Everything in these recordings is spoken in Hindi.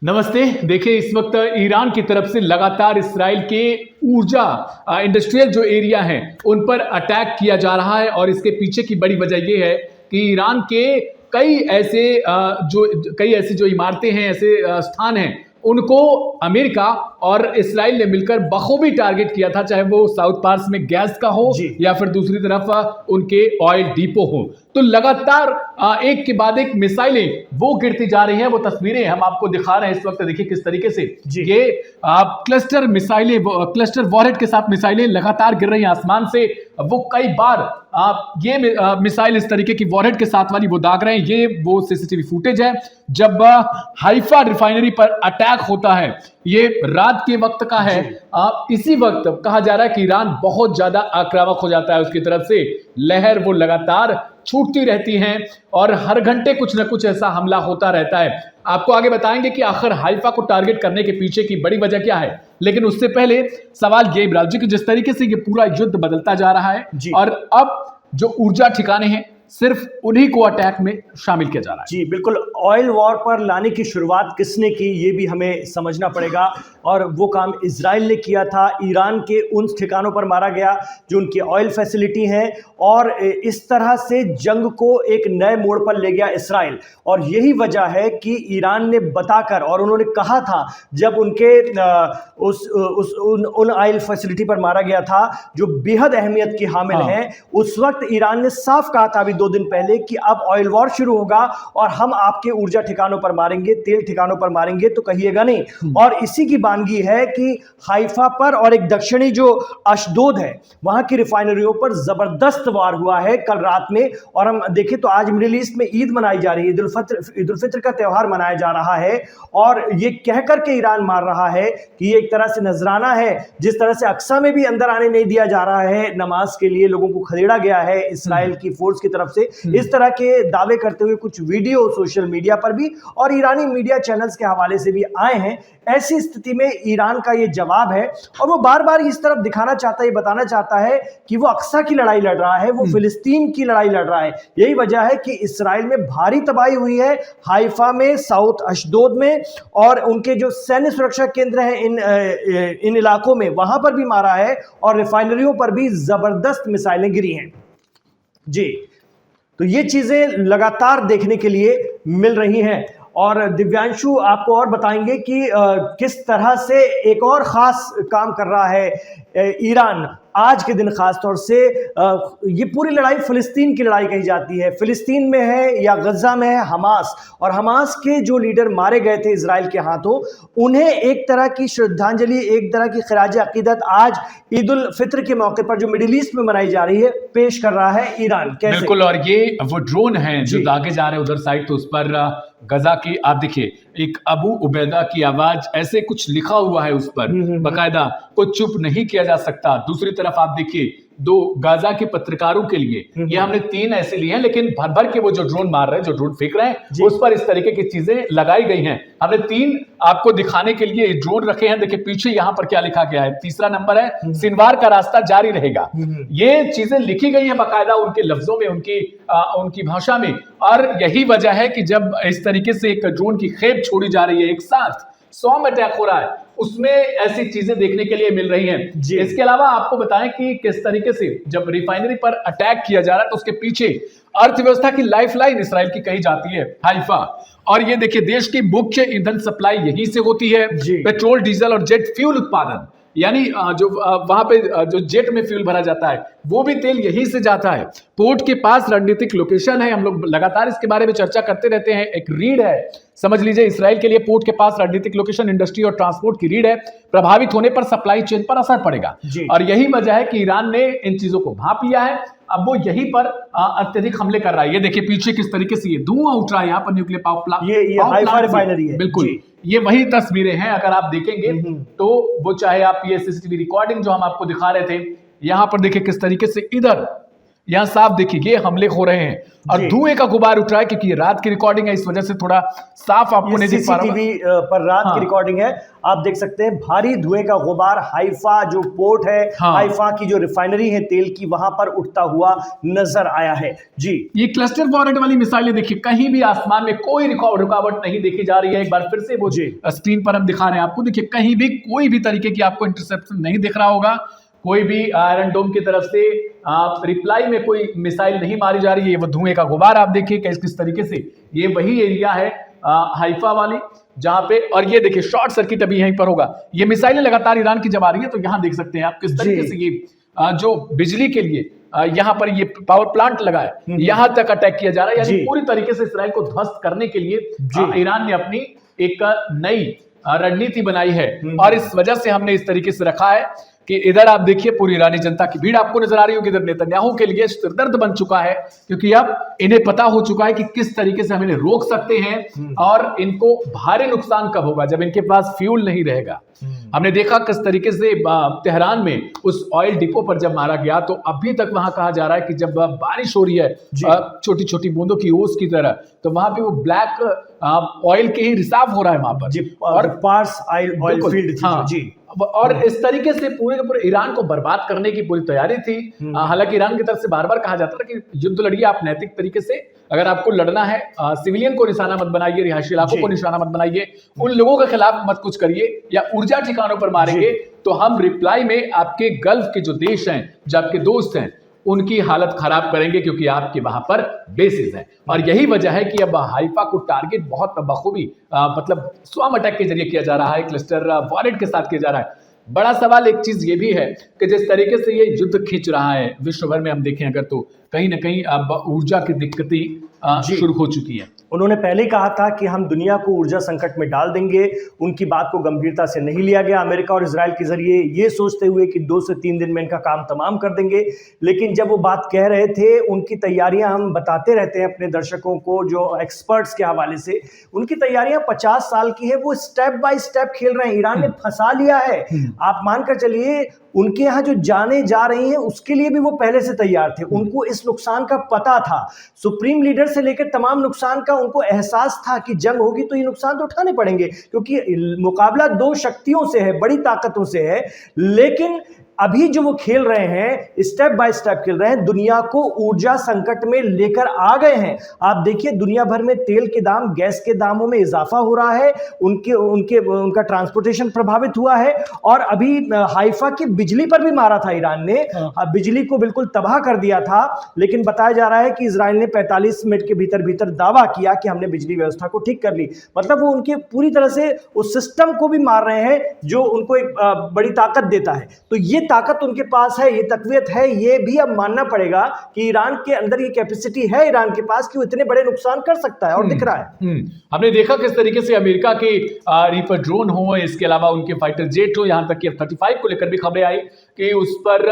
नमस्ते। देखिए, इस वक्त ईरान की तरफ से लगातार इसराइल के ऊर्जा इंडस्ट्रियल जो एरिया हैं उन पर अटैक किया जा रहा है और इसके पीछे की बड़ी वजह यह है कि ईरान के कई ऐसी जो इमारतें हैं, ऐसे स्थान हैं, उनको अमेरिका और इसराइल ने मिलकर बखूबी टारगेट किया था, चाहे वो साउथ पार्स में गैस का हो या फिर दूसरी तरफ उनके ऑयल डिपो हो। तो लगातार एक के बाद एक मिसाइलें वो गिरती जा रही हैं। वो तस्वीरें हम आपको दिखा रहे हैं इस वक्त। देखिए किस तरीके से ये क्लस्टर मिसाइलें, क्लस्टर वॉरहेड के साथ मिसाइलें लगातार गिर रही हैं आसमान से। वो कई बार ये मिसाइल इस तरीके की वॉरहेड के साथ वाली वो दाग रहे हैं। ये वो सीसीटीवी फुटेज है जब हाइफा रिफाइनरी पर अटैक होता है। ये रात के वक्त का है। इसी वक्त कहा जा रहा है कि ईरान बहुत ज्यादा आक्रामक हो जाता है, उसकी तरफ से लहर वो लगातार छूटती रहती हैं और हर घंटे कुछ ना कुछ ऐसा हमला होता रहता है। आपको आगे बताएंगे कि आखिर हाइफा को टारगेट करने के पीछे की बड़ी वजह क्या है, लेकिन उससे पहले सवाल ये इमरान जी कि जिस तरीके से ये पूरा युद्ध बदलता जा रहा है और अब जो ऊर्जा ठिकाने हैं सिर्फ उन्हीं को अटैक में शामिल किया जा रहा है। जी बिल्कुल, ऑयल वॉर पर लाने की शुरुआत किसने की ये भी हमें समझना पड़ेगा, और वो काम इजराइल ने किया था। ईरान के उन ठिकानों पर मारा गया जो उनकी ऑयल फैसिलिटी है, और इस तरह से जंग को एक नए मोड़ पर ले गया इसराइल। और यही वजह है कि ईरान ने बताकर, और उन्होंने कहा था जब उनके उन ऑयल फैसिलिटी पर मारा गया था जो बेहद अहमियत की हामिल है, उस वक्त ईरान ने साफ कहा था अभी 2 दिन पहले कि अब ऑयल वॉर शुरू होगा और हम आपके ऊर्जा ठिकानों पर मारेंगे, तेल ठिकानों पर मारेंगे, तो कहिएगा नहीं। और इसी की बानगी है कि हाइफा पर और एक दक्षिणी जो अशदोद है वहां की रिफाइनरियों पर जबरदस्त वार हुआ है कल रात में। और हम देखें तो आज मिडिल ईस्ट में ईद मनाई जा रही है, ईद उल फित्र का त्यौहार मनाया जा रहा है, और ये कहकर के ईरान मार रहा है कि ये एक तरह से नजराना है। जिस तरह से अक्सा में भी अंदर आने नहीं दिया जा रहा है नमाज के लिए, लोगों को खदेड़ा गया है इसराइल की फोर्स की तरफ से, इस तरह के दावे करते हुए कुछ वीडियो सोशल मीडिया पर भी और ईरानी मीडिया चैनल्स के हवाले से भी आए हैं। ऐसी स्थिति में ईरान का ये जवाब है, और वो बार बार इस तरफ दिखाना चाहता है, बताना चाहता है कि वो अक्सा की लड़ाई लड़ रहा है, वो फिलिस्तीन की लड़ाई लड़ रहा है। यही वजह है कि इसराइल में भारी तबाही हुई है, हाइफा में, साउथ अशदोद में, और उनके जो सैन्य सुरक्षा केंद्र हैं इन इलाकों में, वहां पर भी मारा है, और रिफाइनरियों पर भी जबरदस्त मिसाइलें गिरी हैं। जी, तो ये चीजें लगातार देखने के लिए मिल रही हैं। और दिव्यांशु आपको और बताएंगे कि किस तरह से एक और खास काम कर रहा है ईरान आज के दिन, खास तौर से ये पूरी लड़ाई फिलिस्तीन की लड़ाई कही जाती है। फिलिस्तीन में है या गजा में है हमास, और हमास के जो लीडर मारे गए थे इजराइल के हाथों, उन्हें एक तरह की श्रद्धांजलि, एक तरह की खराज अकीदत आज ईद उल फित्र के मौके पर जो मिडिल ईस्ट में मनाई जा रही है पेश कर रहा है ईरान। कैसे? बिल्कुल, और ये वो ड्रोन हैं जो दागे जा रहे हैं उधर साइड, तो उस पर गजा की आप देखिए एक अबू उबैदा की आवाज ऐसे कुछ लिखा हुआ है उस पर बाकायदा, को चुप नहीं किया जा सकता। दूसरी तरफ आप देखिए 2 गाजा के पत्रकारों के लिए ये हमने 3 ऐसे लिए हैं, लेकिन भर भर के वो जो ड्रोन मार रहे हैं, जो ड्रोन फेंक रहे हैं, उस पर इस तरीके की चीजें लगाई गई हैं। हमने 3 आपको दिखाने के लिए ड्रोन रखे हैं। देखिए पीछे यहाँ पर क्या लिखा गया है, तीसरा नंबर है सिनवार का रास्ता जारी रहेगा। ये चीजें लिखी गई हैं बाकायदा उनके लफ्जों में, उनकी भाषा में। और यही वजह है कि जब इस तरीके से एक ड्रोन की खेप छोड़ी जा रही है, एक साथ 100 में अटैक हो रहा है, उसमें ऐसी चीजें देखने के लिए मिल रही हैं। इसके अलावा आपको बताएं कि किस तरीके से जब रिफाइनरी पर अटैक किया जा रहा है तो उसके पीछे अर्थव्यवस्था की लाइफलाइन इसराइल की कही जाती है हाइफा। और ये देखिए देश की मुख्य ईंधन सप्लाई यहीं से होती है। पेट्रोल, डीजल और जेट फ्यूल उत्पादन, यानी जो वहां पे जो जेट में फ्यूल भरा जाता है वो भी तेल यहीं से जाता है। पोर्ट के पास रणनीतिक लोकेशन है, हम लोग लगातार इसके बारे में चर्चा करते रहते हैं। एक रीढ़ है, समझ लीजिए इसराइल के लिए पोर्ट के पास रणनीतिक लोकेशन इंडस्ट्री और ट्रांसपोर्ट की रीढ़ है। प्रभावित होने पर सप्लाई चेन पर असर पड़ेगा, और यही वजह है कि ईरान ने इन चीजों को भांप लिया है। अब वो यहीं पर अत्यधिक हमले कर रहा है। ये देखिए पीछे किस तरीके से ये धुआं उठ रहा है, यहाँ पर न्यूक्लियर पावर प्लांट, ये हाइफा रिफाइनरी है। बिल्कुल, ये वही तस्वीरें हैं। अगर आप देखेंगे तो वो, चाहे आप ये सीसीटीवी रिकॉर्डिंग जो हम आपको दिखा रहे थे, यहां पर देखिए किस तरीके से इधर यहाँ साफ देखिए ये हमले हो रहे हैं और जी। धुएं का गुबार उठ रहा है, क्योंकि ये रात की रिकॉर्डिंग है, इस वजह से थोड़ा साफ आपको नहीं दिख पा रहा होगा। सीसीटीवी पर रात हाँ। की रिकॉर्डिंग है, आप देख सकते हैं भारी धुएं का गुबार हाइफा जो पोर्ट है, हाँ। हाइफा की जो रिफाइनरी है तेल की, वहां पर उठता हुआ नजर आया है। जी, ये क्लस्टर वॉरेट वाली मिसाइलें देखिए, कहीं भी आसमान में कोई रुकावट नहीं देखी जा रही है। एक बार फिर से वो जी। स्क्रीन पर हम दिखा रहे हैं आपको, देखिए कहीं भी कोई भी तरीके की आपको इंटरसेप्शन नहीं दिख रहा होगा। कोई भी आयरन डोम की तरफ से रिप्लाई में कोई मिसाइल नहीं मारी जा रही है। वो धुएं का गुबार आप देखिए किस तरीके से, ये वही एरिया है हाइफा वाली जहां पे, और ये देखिए शॉर्ट सर्किट अभी यहीं पर होगा। ये मिसाइलें लगातार ईरान की जब आ रही है तो यहां देख सकते हैं आप किस तरीके से ये जो बिजली के लिए यहाँ पर ये पावर प्लांट लगा है, यहां तक अटैक किया जा रहा है। यानी जी। पूरी तरीके से इसराइल को ध्वस्त करने के लिए ईरान ने अपनी एक नई रणनीति बनाई है, और इस वजह से हमने इस तरीके से रखा है कि इधर आप देखिए पूरी ईरानी जनता की भीड़ आपको नजर आ रही होगी, इधर नेतन्याहू के लिए सिरदर्द बन चुका है, क्योंकि अब इन्हें पता हो चुका है कि किस तरीके से हम इन्हें रोक सकते हैं और इनको भारी नुकसान कब होगा, जब इनके पास फ्यूल नहीं रहेगा। हमने देखा किस तरीके से तेहरान में उस ऑयल डिपो पर जब मारा गया, तो अभी तक वहां कहा जा रहा है कि जब बारिश हो रही है छोटी छोटी बूंदों की ओस की तरह, तो वहां पे वो ब्लैक ऑयल के ही रिसाव हो रहा है वहां पर, और पार्स ऑयल फील्ड थी। हाँ, जी, और इस तरीके से पूरे के पूरे ईरान को बर्बाद करने की पूरी तैयारी थी। हालांकि ईरान की तरफ से बार बार कहा जाता था कि युद्ध लड़िए आप नैतिक तरीके से, अगर आपको लड़ना है सिविलियन को निशाना मत बनाइए, रिहायशी इलाकों को निशाना मत बनाइए, उन लोगों के खिलाफ मत कुछ करिए, या ऊर्जा ठिकानों पर मारेंगे तो हम रिप्लाई में आपके गल्फ के जो देश हैं, जो आपके दोस्त हैं, उनकी हालत खराब करेंगे, क्योंकि आपके वहां पर बेसिस है। और यही वजह है कि अब हाइफा को टारगेट बहुत बखूबी मतलब स्वॉर्म अटैक के जरिए किया जा रहा है, क्लस्टर वॉरेट के साथ किया जा रहा है। बड़ा सवाल एक चीज ये भी है कि जिस तरीके से ये युद्ध खींच रहा है विश्व भर में, हम देखें अगर तो कहीं ना कहीं अब ऊर्जा की दिक्कतें शुरू हो चुकी है। उन्होंने पहले कहा था कि हम दुनिया को ऊर्जा संकट में डाल देंगे, उनकी बात को गंभीरता से नहीं लिया गया अमेरिका और इजराइल के जरिए, ये सोचते हुए कि 2 से 3 दिन में इनका काम तमाम कर देंगे। लेकिन जब वो बात कह रहे थे, उनकी तैयारियां हम बताते रहते हैं अपने दर्शकों को, जो एक्सपर्ट्स के हवाले से, उनकी तैयारियां 50 साल की है, वो स्टेप बाय स्टेप खेल रहे हैं। ईरान ने फंसा लिया है, आप मानकर चलिए उनके यहाँ जो जाने जा रही हैं उसके लिए भी वो पहले से तैयार थे, उनको इस नुकसान का पता था। सुप्रीम लीडर से लेकर तमाम नुकसान का उनको एहसास था कि जंग होगी तो ये नुकसान तो उठाने पड़ेंगे, क्योंकि मुकाबला 2 शक्तियों से है, बड़ी ताकतों से है। लेकिन अभी जो वो खेल रहे हैं, स्टेप बाय स्टेप खेल रहे हैं, दुनिया को ऊर्जा संकट में लेकर आ गए हैं। आप देखिए दुनिया भर में तेल के दाम, गैस के दामों में इजाफा हो रहा है, उनका ट्रांसपोर्टेशन प्रभावित हुआ है, और अभी हाइफा की बिजली पर भी मारा था ईरान ने, बिजली को बिल्कुल तबाह कर दिया था। लेकिन बताया जा रहा है कि इजराइल ने 45 मिनट के भीतर दावा किया कि हमने बिजली व्यवस्था को ठीक कर ली। मतलब वो उनके पूरी तरह से उस सिस्टम को भी मार रहे हैं जो उनको एक बड़ी ताकत देता है। तो ये ताकत उनके पास है, ये तकवीत है, ये भी अब मानना पड़ेगा कि ईरान के अंदर ये कैपेसिटी है ईरान के पास कि वो इतने बड़े नुकसान कर सकता है, और दिख रहा है। हमने देखा किस तरीके से अमेरिका के रीपर ड्रोन हो, इसके अलावा उनके फाइटर जेट हो, यहां तक कि F-35 को लेकर भी खबरें आई कि उस पर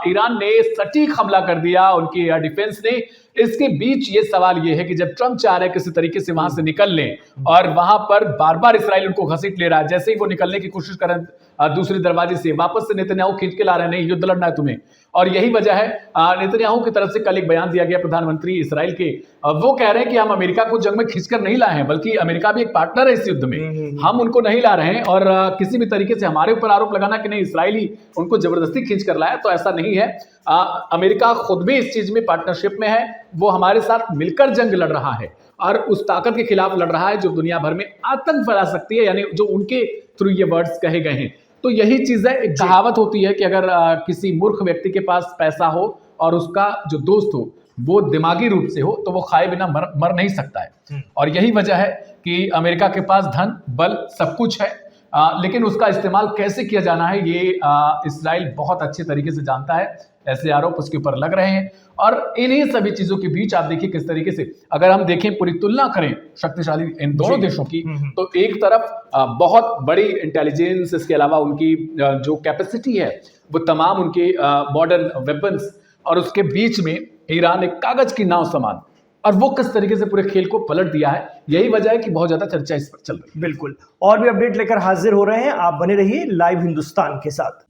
ईरान ने सटीक हमला कर दिया, उनकी डिफेंस ने। इसके बीच ये सवाल ये है कि जब ट्रंप चाह रहे हैं किसी तरीके से वहां से निकल लें, और वहां पर बार बार इसराइल उनको घसीट ले रहा है, जैसे ही वो निकलने की कोशिश कर रहे हैं दूसरे दरवाजे से, वापस से नेतन्याहू खींच के ला रहे हैं, नहीं युद्ध लड़ना है तुम्हें। और यही वजह है नेतन्याहू की तरफ से कल एक बयान दिया गया प्रधानमंत्री इसराइल के, वो कह रहे हैं कि हम अमेरिका को जंग में खींचकर नहीं लाए हैं, बल्कि अमेरिका भी एक पार्टनर है इस युद्ध में, हम उनको नहीं ला रहे हैं। और किसी भी तरीके से हमारे ऊपर आरोप लगाना कि नहीं इसराइली उनको जबरदस्ती खींच कर लाया, तो ऐसा नहीं है। अमेरिका खुद भी इस चीज में पार्टनरशिप में है, वो हमारे साथ मिलकर जंग लड़ रहा है और उस ताकत के खिलाफ लड़ रहा है जो दुनिया भर में आतंक फैला सकती है, यानी जो उनके थ्रू ये वर्ड्स कहे गए हैं। तो यही चीज है, एक कहावत होती है कि अगर किसी मूर्ख व्यक्ति के पास पैसा हो और उसका जो दोस्त हो वो दिमागी रूप से हो, तो वो खाए बिना मर नहीं सकता है। और यही वजह है कि अमेरिका के पास धन, बल, सब कुछ है, लेकिन उसका इस्तेमाल कैसे किया जाना है ये इसराइल बहुत अच्छे तरीके से जानता है। ऐसे आरोप उसके ऊपर लग रहे हैं, और इन्हीं सभी चीजों के बीच आप देखिए किस तरीके से, अगर हम देखें पूरी तुलना करें शक्तिशाली इन दोनों देशों की, तो एक तरफ बहुत बड़ी इंटेलिजेंस, इसके अलावा उनकी जो कैपेसिटी है वो तमाम उनके मॉडर्न वेपन्स, और उसके बीच में ईरान एक कागज की नाव समान, और वो किस तरीके से पूरे खेल को पलट दिया है। यही वजह है कि बहुत ज्यादा चर्चा इस पर चल रही है। बिल्कुल, और भी अपडेट लेकर हाजिर हो रहे हैं, आप बने रहिए लाइव हिंदुस्तान के साथ।